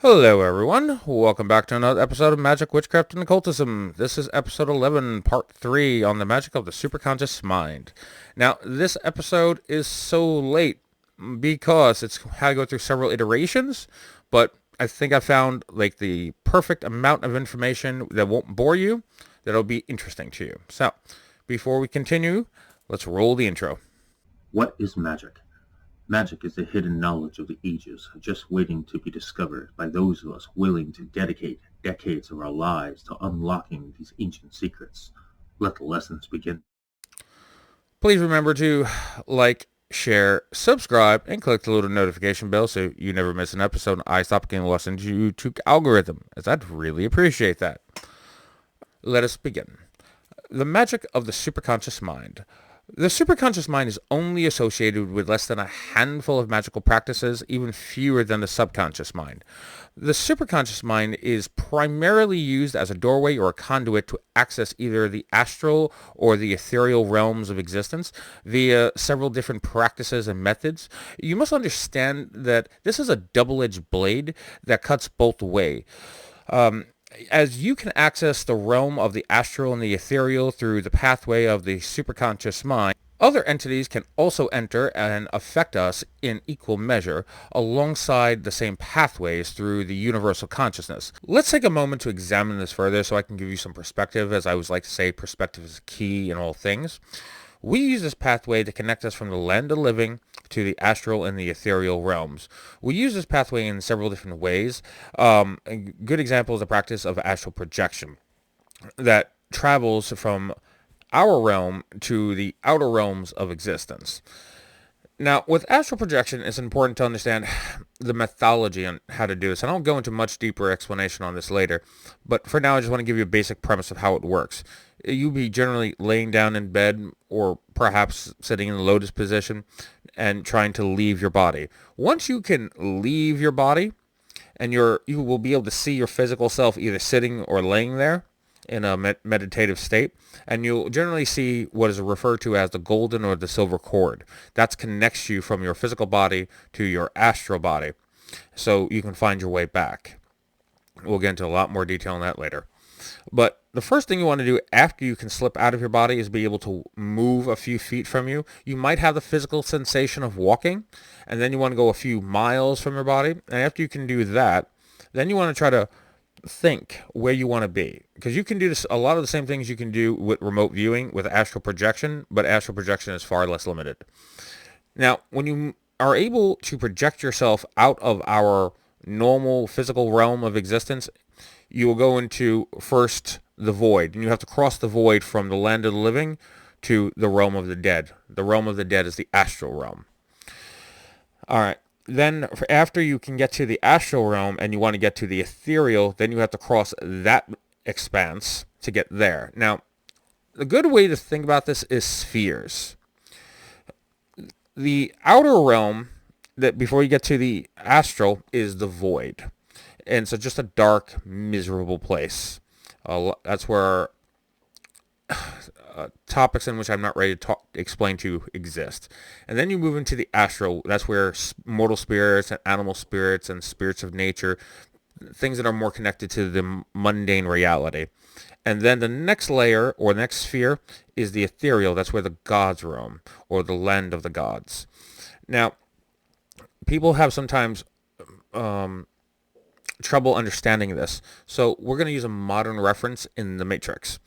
Hello everyone, welcome back to another episode of Magick Witchcraft and Occultism. This is episode 11, part 3 on the magic of the superconscious mind. Now, this episode is so late because it's had to go through several iterations, but I think I found like the perfect amount of information that won't bore you, that'll be interesting to you. So, before we continue, let's roll the intro. What is magic? Magic is the hidden knowledge of the ages, just waiting to be discovered by those of us willing to dedicate decades of our lives to unlocking these ancient secrets. Let the lessons begin. Please remember to like, share, subscribe, and click the little notification bell so you never miss an episode and I stop getting lost into YouTube algorithm, as I'd really appreciate that. Let us begin. The magic of the superconscious mind. The superconscious mind is only associated with less than a handful of magical practices, even fewer than the subconscious mind. The superconscious mind is primarily used as a doorway or a conduit to access either the astral or the ethereal realms of existence via several different practices and methods. You must understand that this is a double-edged blade that cuts both ways. As you can access the realm of the astral and the ethereal through the pathway of the superconscious mind, other entities can also enter and affect us in equal measure alongside the same pathways through the universal consciousness. Let's take a moment to examine this further so I can give you some perspective. As I always like to say, perspective is key in all things. We use this pathway to connect us from the land of living to the astral and the ethereal realms. We use this pathway in several different ways. A good example is the practice of astral projection that travels from our realm to the outer realms of existence. Now, with astral projection, it's important to understand the methodology on how to do this. And I'll go into much deeper explanation on this later. But for now, I just want to give you a basic premise of how it works. You'll be generally laying down in bed or perhaps sitting in the lotus position and trying to leave your body. Once you can leave your body and you will be able to see your physical self either sitting or laying there in a meditative state, and you'll generally see what is referred to as the golden or the silver cord. That connects you from your physical body to your astral body, so you can find your way back. We'll get into a lot more detail on that later. But the first thing you want to do after you can slip out of your body is be able to move a few feet from you. You might have the physical sensation of walking, and then you want to go a few miles from your body. And after you can do that, then you want to try to think where you want to be, because you can do this, a lot of the same things you can do with remote viewing with astral projection, but astral projection is far less limited. Now, when you are able to project yourself out of our normal physical realm of existence, you will go into first the void, and you have to cross the void from the land of the living to the realm of the dead. The realm of the dead is the astral realm. All right. Then after you can get to the astral realm and you want to get to the ethereal, then you have to cross that expanse to get there. Now, the good way to think about this is spheres. The outer realm, that before you get to the astral, is the void. And so just a dark, miserable place. That's where topics in which I'm not ready to explain to exist. And then you move into the astral. That's where mortal spirits and animal spirits and spirits of nature, things that are more connected to the mundane reality. And then the next layer or next sphere is the ethereal. That's where the gods roam, or the land of the gods. Now, people have sometimes trouble understanding this. So we're going to use a modern reference in the Matrix.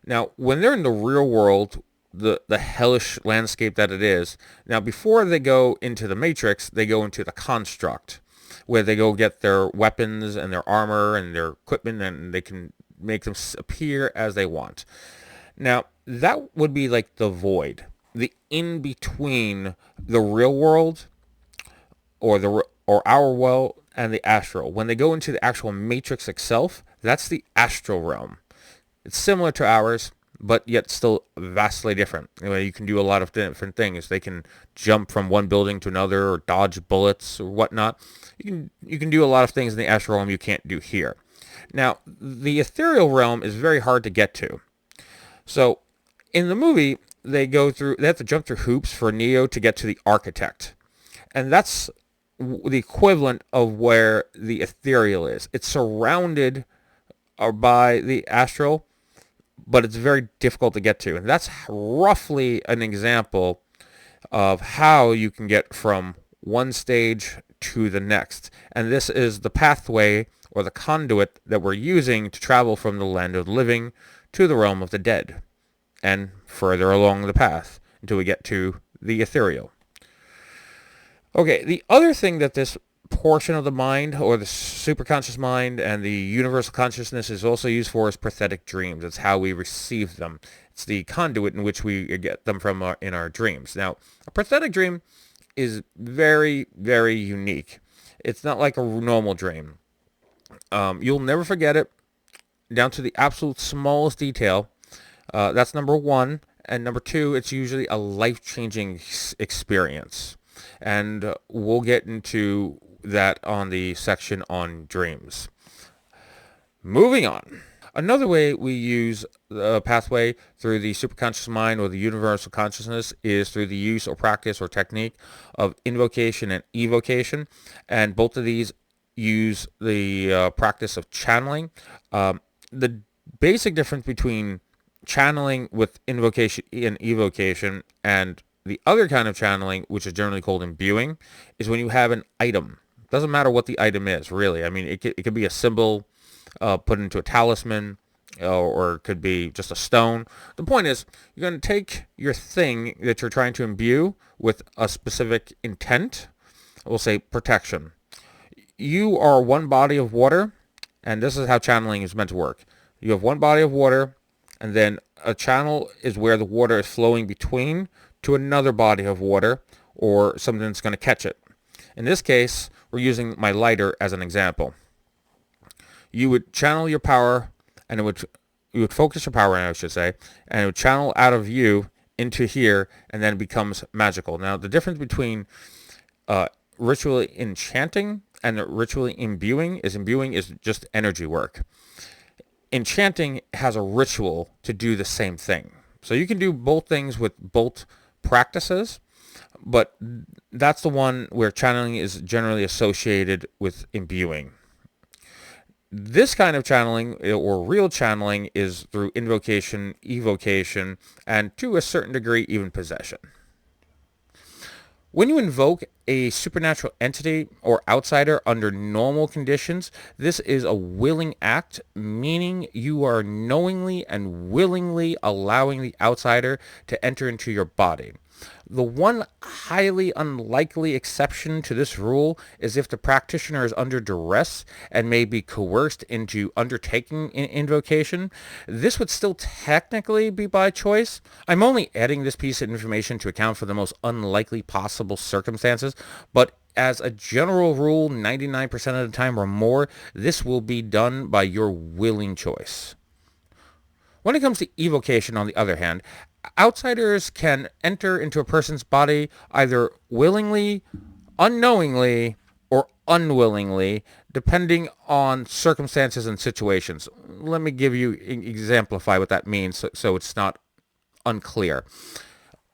Now, when they're in the real world, the hellish landscape that it is, now before they go into the Matrix, they go into the construct, where they go get their weapons and their armor and their equipment, and they can make them appear as they want. Now, that would be like the void, the in-between the real world or our world and the astral. When they go into the actual Matrix itself, that's the astral realm. It's similar to ours, but yet still vastly different. You can do a lot of different things. They can jump from one building to another, or dodge bullets, or whatnot. You can do a lot of things in the astral realm you can't do here. Now, the ethereal realm is very hard to get to. So, in the movie, they have to jump through hoops for Neo to get to the architect. And that's the equivalent of where the ethereal is. It's surrounded by the astral, but it's very difficult to get to. And that's roughly an example of how you can get from one stage to the next. And this is the pathway or the conduit that we're using to travel from the land of the living to the realm of the dead, and further along the path until we get to the ethereal. Okay, the other thing that this portion of the mind, or the superconscious mind, and the universal consciousness is also used for is prophetic dreams. It's how we receive them. It's the conduit in which we get them from in our dreams. Now, a prophetic dream is very, very unique. It's not like a normal dream. You'll never forget it, down to the absolute smallest detail. That's number one. And number two, it's usually a life-changing experience. And we'll get into that on the section on dreams. Moving on. Another way we use the pathway through the superconscious mind or the universal consciousness is through the use or practice or technique of invocation and evocation. And both of these use the practice of channeling. The basic difference between channeling with invocation and evocation and the other kind of channeling, which is generally called imbuing, is when you have an item. Doesn't matter what the item is, really. I mean, it could be a symbol put into a talisman, or it could be just a stone. The point is, you're going to take your thing that you're trying to imbue with a specific intent. We'll say protection. You are one body of water, and this is how channeling is meant to work. You have one body of water, and then a channel is where the water is flowing between to another body of water, or something that's going to catch it. In this case, we're using my lighter as an example. You would channel your power, and you would focus your power, I should say, and it would channel out of you into here, and then it becomes magical. Now, the difference between ritually enchanting and ritually imbuing is just energy work. Enchanting has a ritual to do the same thing. So you can do both things with both practices, but that's the one where channeling is generally associated with imbuing. This kind of channeling, or real channeling, is through invocation, evocation, and to a certain degree, even possession. When you invoke a supernatural entity or outsider under normal conditions, this is a willing act, meaning you are knowingly and willingly allowing the outsider to enter into your body. The one highly unlikely exception to this rule is if the practitioner is under duress and may be coerced into undertaking an invocation. This would still technically be by choice. I'm only adding this piece of information to account for the most unlikely possible circumstances, but as a general rule, 99% of the time or more, this will be done by your willing choice. When it comes to evocation, on the other hand, outsiders can enter into a person's body either willingly, unknowingly, or unwillingly, depending on circumstances and situations. Let me exemplify what that means so it's not unclear.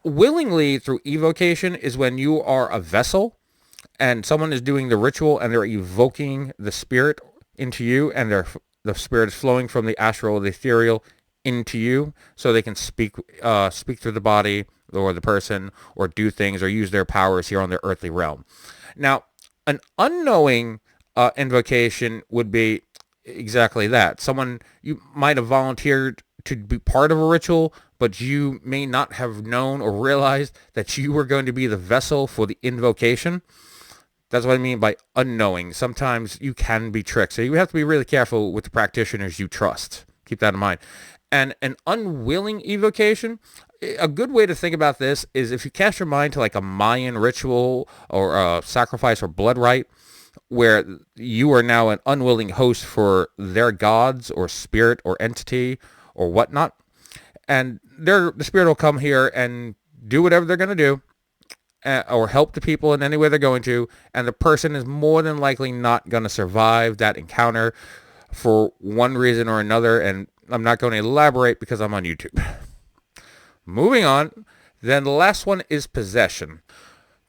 Willingly through evocation is when you are a vessel and someone is doing the ritual and they're evoking the spirit into you, and the spirit is flowing from the astral or the ethereal into you, so they can speak through the body or the person, or do things or use their powers here on the earthly realm. Now, an unknowing invocation would be exactly that. Someone, you might have volunteered to be part of a ritual, but you may not have known or realized that you were going to be the vessel for the invocation. That's what I mean by unknowing. Sometimes you can be tricked, so you have to be really careful with the practitioners you trust. Keep that in mind. And an unwilling evocation, a good way to think about this is if you cast your mind to like a Mayan ritual or a sacrifice or blood rite, where you are now an unwilling host for their gods or spirit or entity or whatnot, and the spirit will come here and do whatever they're going to do, or help the people in any way they're going to, and the person is more than likely not going to survive that encounter for one reason or another, and I'm not going to elaborate because I'm on YouTube. Moving on, then the last one is possession.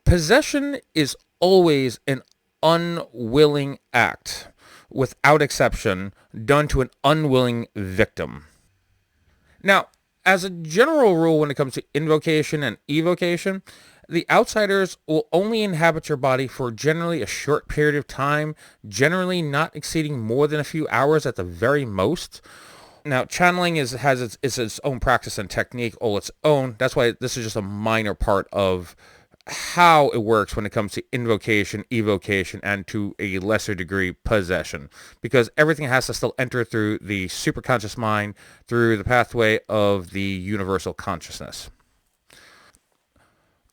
Possession is always an unwilling act, without exception, done to an unwilling victim. Now, as a general rule, when it comes to invocation and evocation, the outsiders will only inhabit your body for generally a short period of time, generally not exceeding more than a few hours at the very most. Now, channeling has its own practice and technique all its own. That's why this is just a minor part of how it works when it comes to invocation, evocation, and to a lesser degree, possession. Because everything has to still enter through the superconscious mind, through the pathway of the universal consciousness.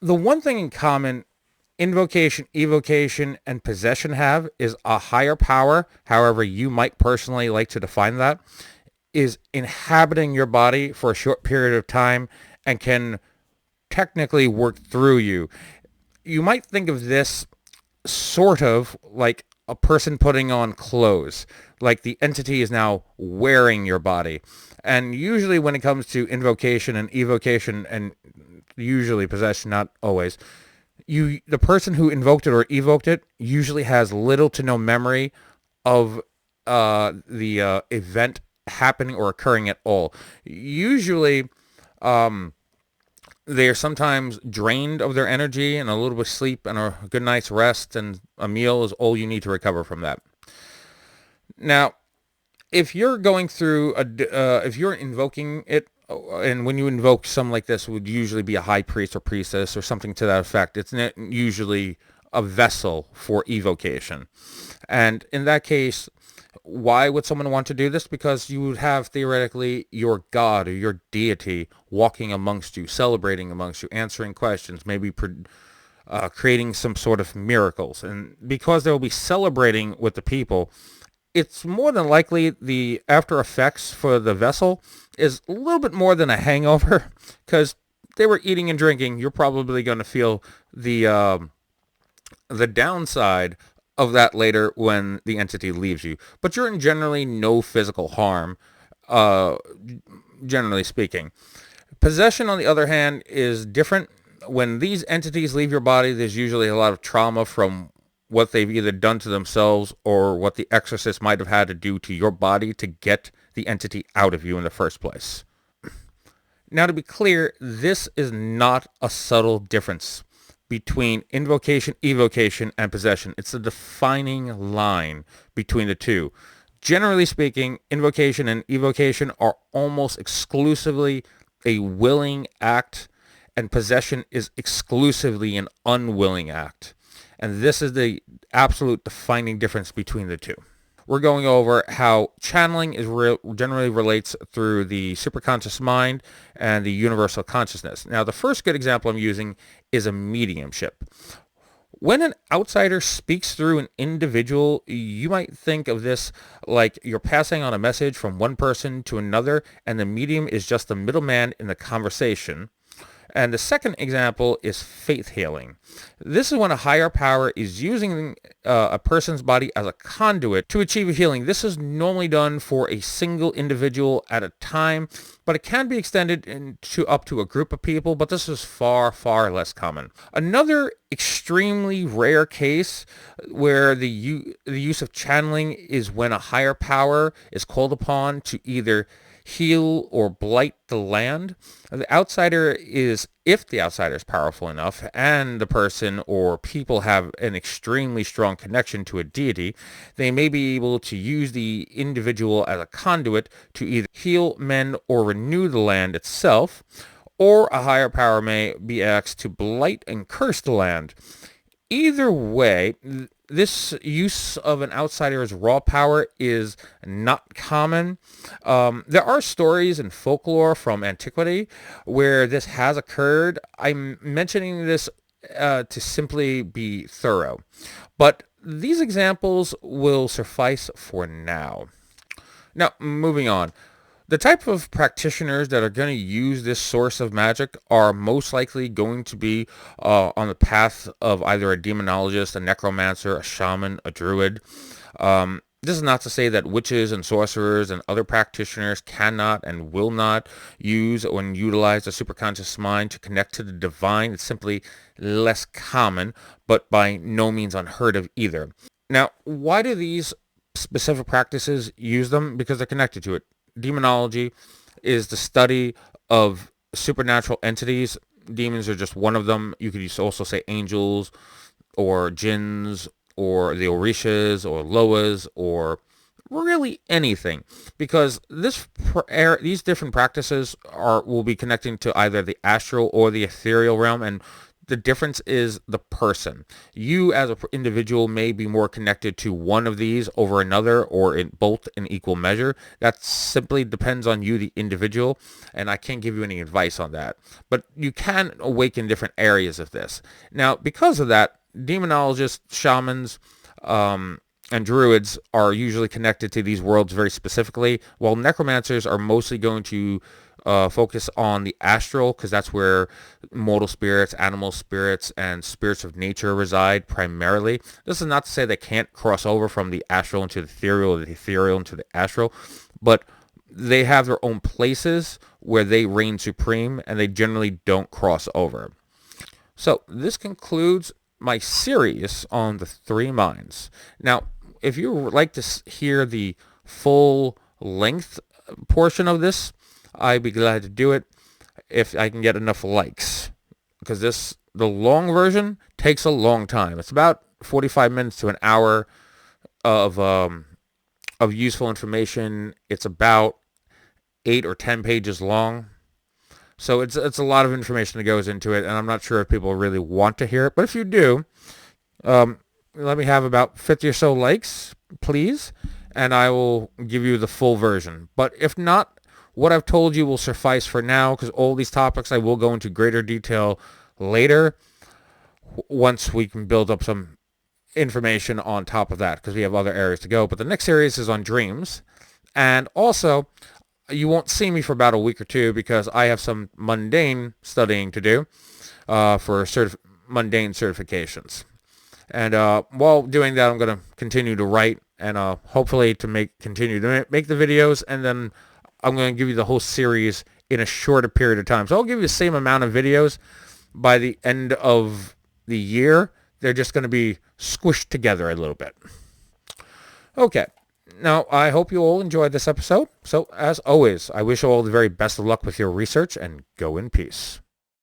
The one thing in common invocation, evocation, and possession have is a higher power, however you might personally like to define that, is inhabiting your body for a short period of time and can technically work through you. You might think of this sort of like a person putting on clothes, like the entity is now wearing your body. And usually when it comes to invocation and evocation, and usually possession, not always, the person who invoked it or evoked it usually has little to no memory of the event happening or occurring at all. Usually, they are sometimes drained of their energy, and a little bit of sleep and a good night's rest and a meal is all you need to recover from that. Now, if you're going through if you're invoking it, and when you invoke something like this, it would usually be a high priest or priestess or something to that effect. It's not usually a vessel for evocation. And in that case, why would someone want to do this? Because you would have theoretically your god or your deity walking amongst you, celebrating amongst you, answering questions, maybe creating some sort of miracles. And because they will be celebrating with the people, it's more than likely the after effects for the vessel is a little bit more than a hangover, because they were eating and drinking. You're probably going to feel the downside of that later when the entity leaves you. But you're in generally no physical harm, generally speaking. Possession, on the other hand, is different. When these entities leave your body, there's usually a lot of trauma from what they've either done to themselves or what the exorcist might have had to do to your body to get the entity out of you in the first place. Now, to be clear, this is not a subtle difference between invocation, evocation, and possession. It's a defining line between the two. Generally speaking, invocation and evocation are almost exclusively a willing act, and possession is exclusively an unwilling act. And this is the absolute defining difference between the two. We're going over how channeling generally relates through the superconscious mind and the universal consciousness. Now, the first good example I'm using is a mediumship. When an outsider speaks through an individual, you might think of this like you're passing on a message from one person to another, and the medium is just the middleman in the conversation. And the second example is faith healing. This is when a higher power is using a person's body as a conduit to achieve a healing. This is normally done for a single individual at a time, but it can be extended to up to a group of people, but this is far, far less common. Another extremely rare case where the use of channeling is when a higher power is called upon to either heal or blight the land. The outsider is, if the outsider is powerful enough and the person or people have an extremely strong connection to a deity, they may be able to use the individual as a conduit to either heal, mend, or renew the land itself, or a higher power may be asked to blight and curse the land. Either way, this use of an outsider's raw power is not common. There are stories and folklore from antiquity where this has occurred. I'm mentioning this to simply be thorough, but these examples will suffice for now. Now, moving on. The type of practitioners that are going to use this source of magic are most likely going to be on the path of either a demonologist, a necromancer, a shaman, a druid. This is not to say that witches and sorcerers and other practitioners cannot and will not use or utilize the superconscious mind to connect to the divine. It's simply less common, but by no means unheard of either. Now, why do these specific practices use them? Because they're connected to it. Demonology is the study of supernatural entities. Demons are just one of them. You could also say angels or jinns or the orishas or loas or really anything, because these different practices will be connecting to either the astral or the ethereal realm, and the difference is the person. You as an individual may be more connected to one of these over another, or in both in equal measure. That simply depends on you, the individual, and I can't give you any advice on that. But you can awaken different areas of this. Now, because of that, demonologists, shamans, and druids are usually connected to these worlds very specifically, while necromancers are mostly going to focus on the astral, because that's where mortal spirits, animal spirits, and spirits of nature reside primarily. This is not to say they can't cross over from the astral into the ethereal, or the ethereal into the astral, but they have their own places where they reign supreme, and they generally don't cross over. So this concludes my series on the three minds. Now, if you would like to hear the full length portion of this, I'd be glad to do it if I can get enough likes, because the long version takes a long time. It's about 45 minutes to an hour of useful information. It's about 8 or 10 pages long. So it's a lot of information that goes into it, and I'm not sure if people really want to hear it. But if you do, let me have about 50 or so likes, please, and I will give you the full version. But if not, what I've told you will suffice for now, because all these topics I will go into greater detail later once we can build up some information on top of that, because we have other areas to go. But the next series is on dreams, and also you won't see me for about a week or two because I have some mundane studying to do for mundane certifications. And while doing that, I'm going to continue to write and hopefully to continue to make the videos. And then I'm going to give you the whole series in a shorter period of time. So I'll give you the same amount of videos by the end of the year. They're just going to be squished together a little bit. Okay. Now, I hope you all enjoyed this episode. So, as always, I wish you all the very best of luck with your research, and go in peace.